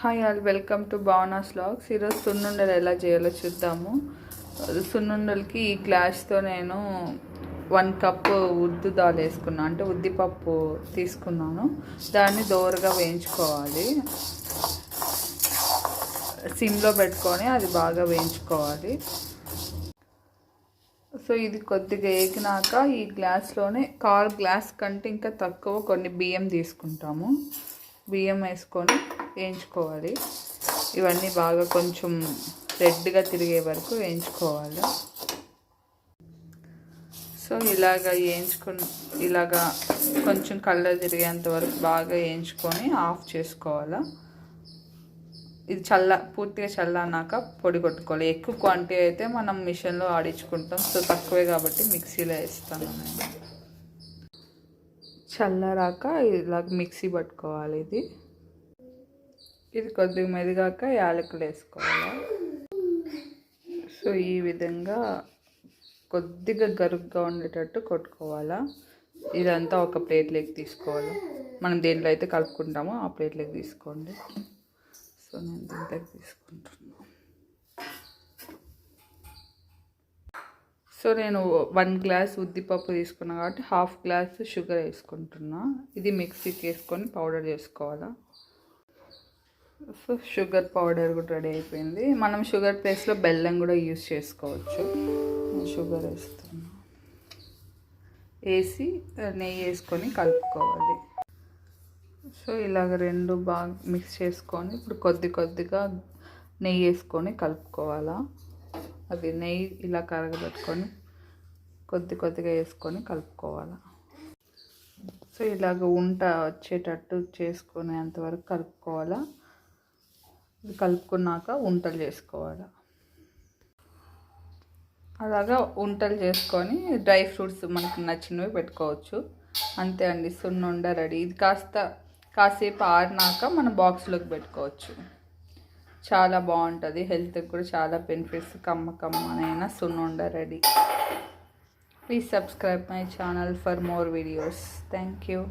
Hi all, welcome to Bhavana's vlogs. ఈరోజు సున్నుండలు ఎలా చేయాలో చూద్దాము. సున్నుండలకి ఈ గ్లాస్తో నేను 1 కప్పు ఉద్దు దాల్ వేసుకున్నాను, అంటే ఉద్దిపప్పు తీసుకున్నాను. దాన్ని దోరగా వేయించుకోవాలి, సిమ్లో పెట్టుకొని అది బాగా వేయించుకోవాలి. సో ఇది కొద్దిగా వేగినాక ఈ గ్లాస్లోనే 1/4 గ్లాస్ కంటే ఇంకా తక్కువ కొన్ని బియ్యం తీసుకుంటాము. బియ్యం వేసుకొని వేయించుకోవాలి. ఇవన్నీ బాగా కొంచెం రెడ్గా తిరిగే వరకు వేయించుకోవాలి. సో ఇలాగా కొంచెం కలర్ తిరిగేంత వరకు బాగా వేయించుకొని ఆఫ్ చేసుకోవాలి. ఇది పూర్తిగా చల్లనాక పొడి కొట్టుకోవాలి. ఎక్కువ క్వాంటిటీ అయితే మనం మిషన్లో ఆడించుకుంటాం. సో తక్కువే కాబట్టి మిక్సీలో వేస్తాను నేను. చల్లరాక ఇలాగ మిక్సీ పట్టుకోవాలి. ఇది కొద్దిగా మెదిగాక యాలకులు వేసుకోవాలి. సో ఈ విధంగా కొద్దిగా గరుగ్గా ఉండేటట్టు కొట్టుకోవాలా. ఇదంతా ఒక ప్లేట్లోకి తీసుకోవాలి. మనం దేంట్లో అయితే కలుపుకుంటామో ఆ ప్లేట్లోకి తీసుకోండి. సో నేను దీంట్లోకి తీసుకుంటున్నాను. సో నేను 1 గ్లాస్ ఉద్దిపప్పు తీసుకున్నా కాబట్టి 1/2 గ్లాస్ షుగర్ వేసుకుంటున్నా. ఇది మిక్సీకి వేసుకొని పౌడర్ చేసుకోవాలా. సో షుగర్ పౌడర్ కూడా రెడీ అయిపోయింది. మనం షుగర్ ప్లేస్లో బెల్లం కూడా యూస్ చేసుకోవచ్చు. షుగర్ వేస్తున్నా. వేసి నెయ్యి వేసుకొని కలుపుకోవాలి. సో ఇలాగ రెండు బాగా మిక్స్ చేసుకొని ఇప్పుడు కొద్దిగా నెయ్యి వేసుకొని కలుపుకోవాలా. అది నెయ్యి ఇలా కరగబెట్టుకొని కొద్దిగా వేసుకొని కలుపుకోవాలి. సో ఇలాగ ఉంట వచ్చేటట్టు చేసుకునేంతవరకు కలుపుకోవాలా. ఇది కలుపుకున్నాక ఉంటలు చేసుకోవాలి. అలాగా ఉంటలు చేసుకొని డ్రై ఫ్రూట్స్ మనకు నచ్చినవి పెట్టుకోవచ్చు. అంతే అండి, సున్నుండ రెడీ. ఇది కాసేపు ఆరినాక మన బాక్స్లోకి పెట్టుకోవచ్చు. చాలా బాగుంటుంది, హెల్త్కి కూడా చాలా బెనిఫిట్స్. కమ్మనైనా సున్నుండ ready. Please subscribe my channel for more videos. Thank you.